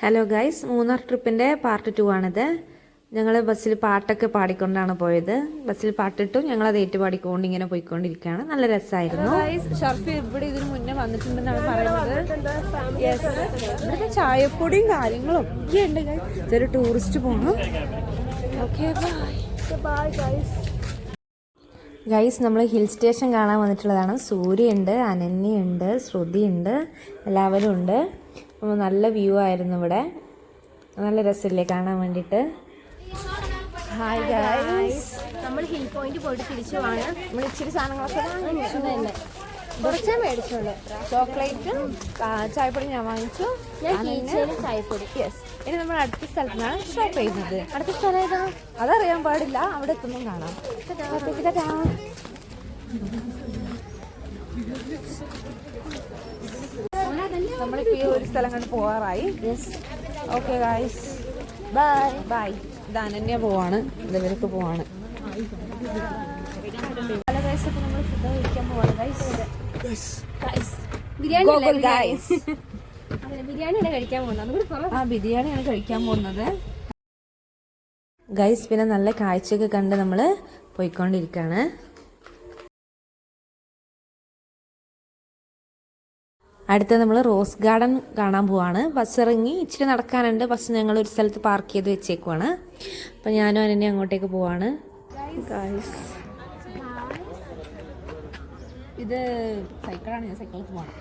Hello guys, Munnar ട്രിപ്പിൻ്റെ part 2 ആണിത്. ഞങ്ങൾ ബസ്സിൽ പാട്ടൊക്കെ പാടിക്കൊണ്ടാണ് പോയത്. ബസ്സിൽ പാട്ടിട്ടു ഞങ്ങളത് ഏറ്റുപാടിക്കൊണ്ട് ഇങ്ങനെ പോയിക്കൊണ്ടിരിക്കുകയാണ്. നല്ല രസമായിരുന്നു. ഷർഫി ഇവിടെ ഇതിന് മുന്നേ വന്നിട്ടുണ്ടെന്നാണ് പറയുന്നത്. ഇവിടുത്തെ ചായപ്പൊടിയും കാര്യങ്ങളും ഒക്കെ ഉണ്ട്. ഇതൊരു ടൂറിസ്റ്റ് പോകണം. Okay, bye guys. നമ്മൾ ഹിൽ സ്റ്റേഷൻ കാണാൻ വന്നിട്ടുള്ളതാണ്. സൂര്യയുണ്ട്, അനന്യയുണ്ട്, ശ്രുതിയുണ്ട്, എല്ലാവരും ഉണ്ട്. നല്ല വ്യൂ ആയിരുന്നു ഇവിടെ. നല്ല രസമില്ലേ കാണാൻ വേണ്ടിയിട്ട്. ഹായ് ഗൈസ്, നമ്മൾ ഹിൽ പോയിന്റ് പോയിട്ട് തിരിച്ചു പോവാണ്. നമ്മൾ ഇച്ചിരി സാധനങ്ങളൊക്കെ തന്നെ കുറച്ചേ മേടിച്ചോളൂ. ചോക്ലേറ്റും ചായപ്പൊടി ഞാൻ വാങ്ങിച്ചു. ചായപ്പൊടി. യെസ്. ഇനി നമ്മൾ അടുത്ത സ്ഥലത്താണ് ഷോപ്പ് ചെയ്യുന്നത്. അടുത്ത സ്ഥലം ഏതാ അതറിയാൻ പാടില്ല, അവിടെ എത്തുമ്പോൾ കാണാം. നമ്മളിപ്പോൾ ഈ ഒരു സ്ഥലം കണ്ട് പോകാറായി. Okay guys, bye bye. ഇത് അനന്യ പോവാണ്, ഇവർക്ക് പോവാണ്. പല ഗൈസൊക്കെ നമ്മൾ ഫുഡ് കഴിക്കാൻ പോവാണ്. ബിരിയാണിയാണ് കഴിക്കാൻ പോകുന്നത്. ഗൈസ്, പിന്നെ നല്ല കാഴ്ചയൊക്കെ കണ്ട് നമ്മൾ പോയിക്കൊണ്ടിരിക്കുകയാണ്. അടുത്ത നമ്മൾ റോസ് ഗാർഡൻ കാണാൻ പോവാണ്. ബസ് ഇറങ്ങി ഇച്ചിരി നടക്കാനുണ്ട്. ബസ് ഞങ്ങൾ ഒരു സ്ഥലത്ത് പാർക്ക് ചെയ്ത് വെച്ചേക്കുവാണ്. അപ്പം ഞാനും അതിനെ അങ്ങോട്ടേക്ക് പോവാണ്. ഇത് സൈക്കിളാണ്, ഞാൻ സൈക്കിളിൽ പോവാണ്.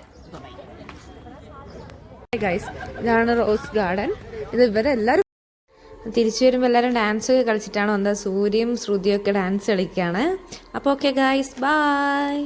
ഗൈസ്, ഇതാണ് റോസ് ഗാർഡൻ. ഇത് ഇവരെല്ലാവരും തിരിച്ചു വരുമ്പോൾ എല്ലാവരും ഡാൻസ് ഒക്കെ കളിച്ചിട്ടാണ് വന്നത്. സൂര്യയും ശ്രുതിയൊക്കെ ഡാൻസ് കളിക്കുകയാണ്. അപ്പോൾ ഓക്കെ ഗൈസ്, ബൈ.